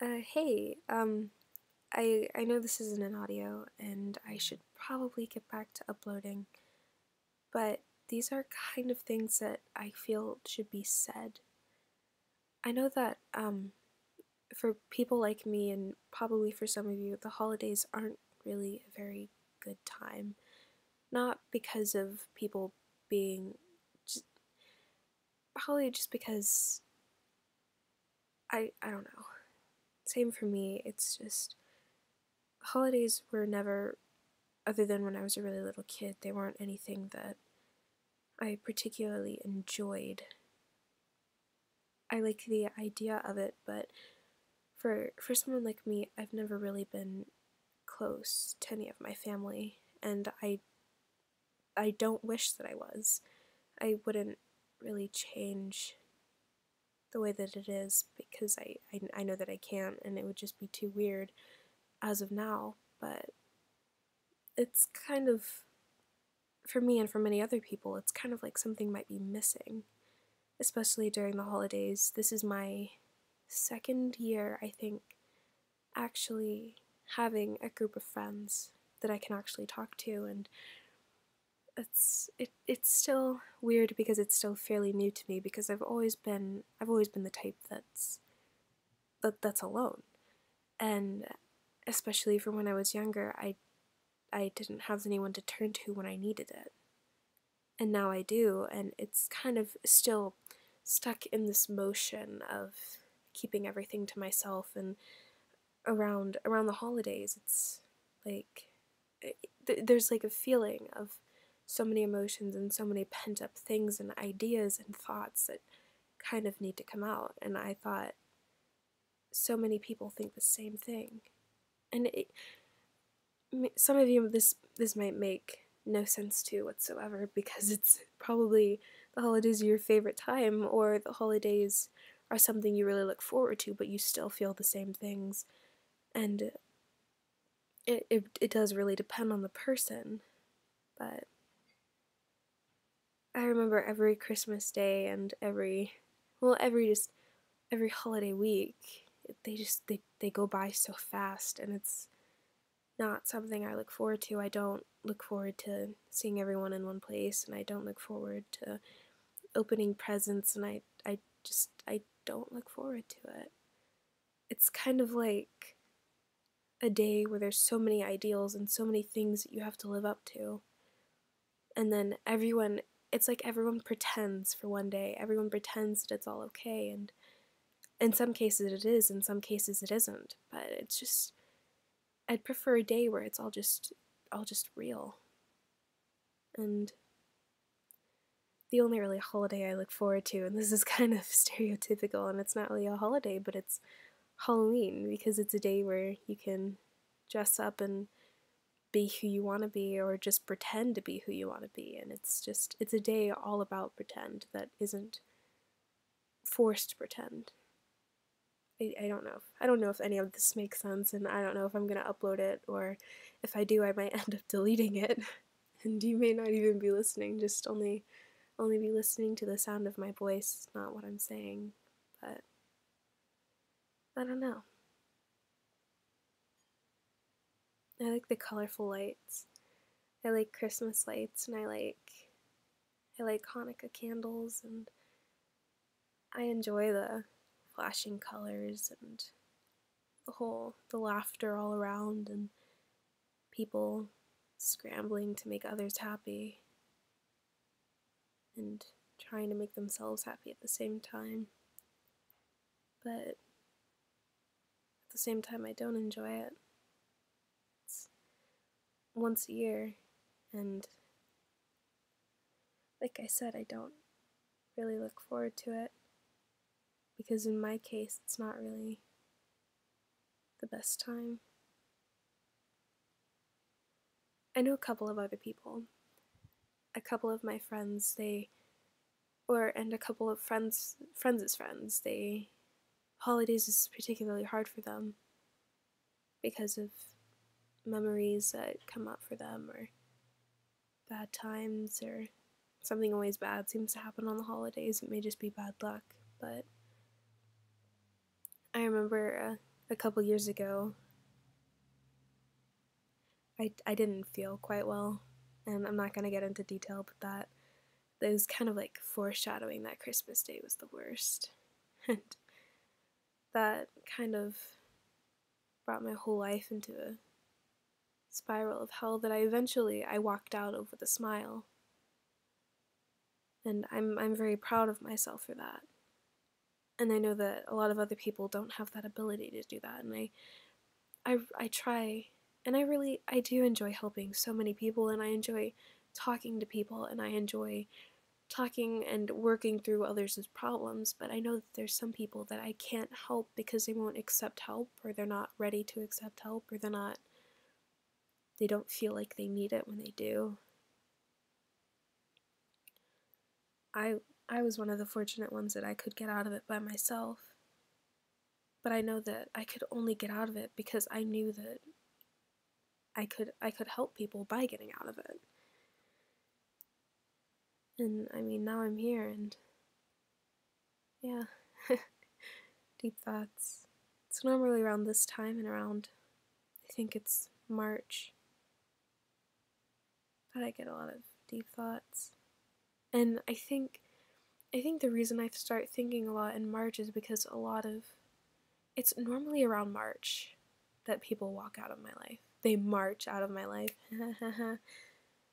Hey, I know this isn't an audio, and I should probably get back to uploading, but these are kind of things that I feel should be said. I know that, for people like me, and probably for some of you, the holidays aren't really a very good time. Not because of people being, just, probably just because, I don't know. Same for me, it's just, holidays were never, other than when I was a really little kid, they weren't anything that I particularly enjoyed. I like the idea of it, but for someone like me, I've never really been close to any of my family, and I don't wish that I was. I wouldn't really change the way that it is because I know that I can't, and it would just be too weird as of now, but it's kind of, for me and for many other people, it's kind of like something might be missing, especially during the holidays. This is my second year, I think, actually having a group of friends that I can actually talk to, and it's still weird because it's still fairly new to me because I've always been the type that's alone. And especially from when I was younger, I didn't have anyone to turn to when I needed it. And now I do, and it's kind of still stuck in this motion of keeping everything to myself. And around the holidays, it's like there's like a feeling of so many emotions and so many pent up things and ideas and thoughts that kind of need to come out. And I thought so many people think the same thing. And some of you, this might make no sense to whatsoever because it's probably the holidays are your favorite time, or the holidays are something you really look forward to, but you still feel the same things. And it does really depend on the person, but I remember every Christmas day and every holiday week, they go by so fast, and it's not something I look forward to. I don't look forward to seeing everyone in one place, and I don't look forward to opening presents, and I don't look forward to it. It's kind of like a day where there's so many ideals and so many things that you have to live up to. And then it's like everyone pretends for one day. Everyone pretends that it's all okay, and in some cases it is, in some cases it isn't. But it's just, I'd prefer a day where it's all just real. And the only really holiday I look forward to, and this is kind of stereotypical, and it's not really a holiday, but it's Halloween, because it's a day where you can dress up and be who you want to be, or just pretend to be who you want to be. And it's a day all about pretend that isn't forced pretend. I don't know if any of this makes sense, and I don't know if I'm gonna upload it, or if I do, I might end up deleting it, and you may not even be listening, just only be listening to the sound of my voice, not what I'm saying. But I don't know. I like the colorful lights. I like Christmas lights, and I like Hanukkah candles, and I enjoy the flashing colors and the laughter all around, and people scrambling to make others happy and trying to make themselves happy at the same time. But at the same time, I don't enjoy it. It's once a year, and like I said, I don't really look forward to it because in my case, it's not really the best time. I know a couple of other people, a couple of my friends, and a couple of friends' friends, holidays is particularly hard for them because of memories that come up for them, or bad times, or something always bad seems to happen on the holidays. It may just be bad luck, but I remember a couple years ago, I didn't feel quite well, and I'm not going to get into detail, but that it was kind of like foreshadowing that Christmas Day was the worst. And that kind of brought my whole life into a spiral of hell that I walked out of with a smile. And I'm very proud of myself for that. And I know that a lot of other people don't have that ability to do that, and I try, and I do enjoy helping so many people, and I enjoy talking to people, and I enjoy talking and working through others' problems, but I know that there's some people that I can't help because they won't accept help, or they're not ready to accept help, or they don't feel like they need it when they do. I was one of the fortunate ones that I could get out of it by myself, but I know that I could only get out of it because I knew that I could help people by getting out of it. And I mean, now I'm here, and yeah, deep thoughts. It's normally around this time, and around, I think it's March, that I get a lot of deep thoughts. And I think the reason I start thinking a lot in March is because it's normally around March that people walk out of my life. They march out of my life.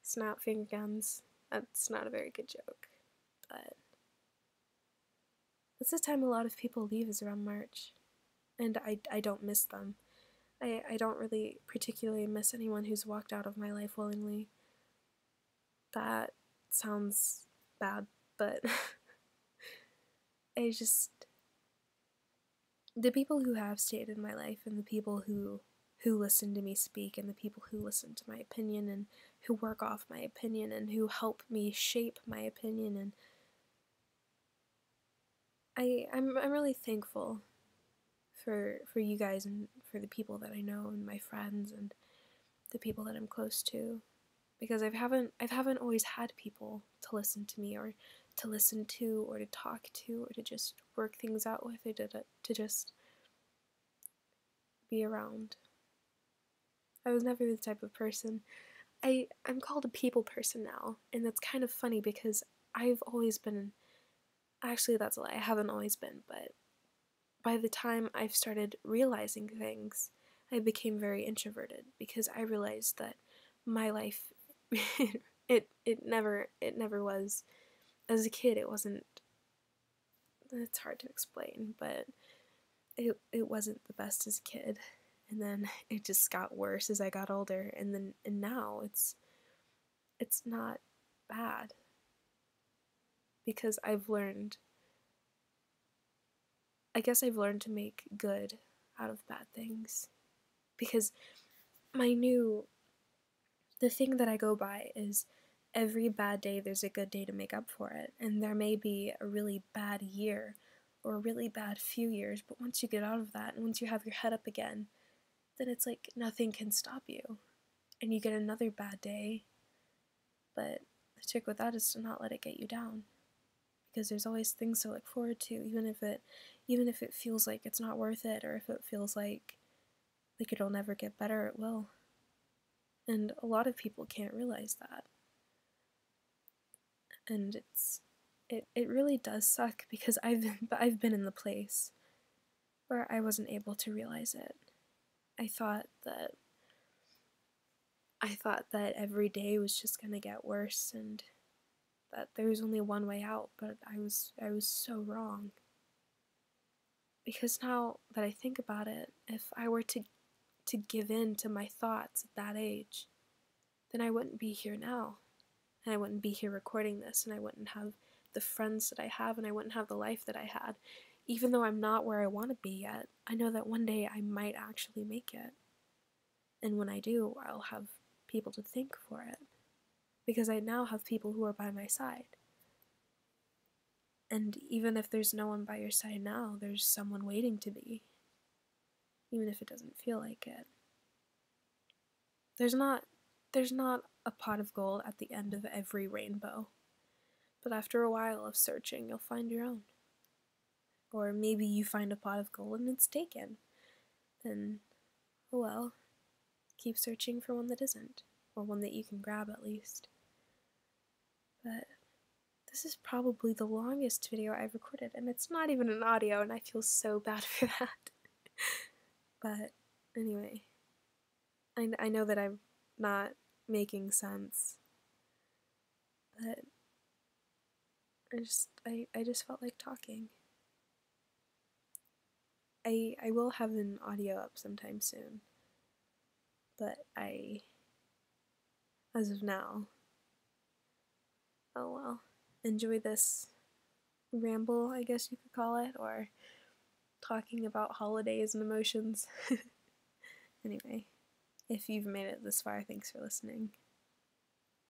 Snap finger guns. That's not a very good joke, but that's the time a lot of people leave, is around March, and I don't miss them. I don't really particularly miss anyone who's walked out of my life willingly. That sounds bad, but the people who have stayed in my life, and the people who listen to me speak, and the people who listen to my opinion, and who work off my opinion, and who help me shape my opinion, and I'm really thankful for you guys, and for the people that I know, and my friends, and the people that I'm close to, because I haven't always had people to listen to me, or to listen to, or to talk to, or to just work things out with, or to just be around. I was never the type of person. I'm called a people person now, and that's kind of funny because I've always been, actually that's a lie, I haven't always been, but by the time I've started realizing things, I became very introverted, because I realized that my life, it never was, as a kid it wasn't, it's hard to explain, but it wasn't the best as a kid, and then it just got worse as I got older, and now it's not bad, because I've learned to make good out of bad things, because the thing that I go by is, every bad day there's a good day to make up for it, and there may be a really bad year, or a really bad few years, but once you get out of that, and once you have your head up again, then it's like nothing can stop you, and you get another bad day, but the trick with that is to not let it get you down, because there's always things to look forward to, even if it feels like it's not worth it, or if it feels like it'll never get better, it will. And a lot of people can't realize that. And it really does suck, because I've been in the place where I wasn't able to realize it. I thought that every day was just gonna get worse, and that there was only one way out, but I was so wrong. Because now that I think about it, if I were to give in to my thoughts at that age, then I wouldn't be here now, and I wouldn't be here recording this, and I wouldn't have the friends that I have, and I wouldn't have the life that I had. Even though I'm not where I want to be yet, I know that one day I might actually make it, and when I do, I'll have people to thank for it, because I now have people who are by my side. And even if there's no one by your side now, there's someone waiting to be, even if it doesn't feel like it. There's not a pot of gold at the end of every rainbow, but after a while of searching, you'll find your own. Or maybe you find a pot of gold and it's taken. then, oh well, keep searching for one that isn't, or one that you can grab at least. But this is probably the longest video I've recorded, and it's not even an audio, and I feel so bad for that. But anyway, I know that I'm not making sense, but I just felt like talking. I will have an audio up sometime soon, but as of now, oh well, enjoy this ramble, I guess you could call it, or talking about holidays and emotions. Anyway, if you've made it this far, thanks for listening.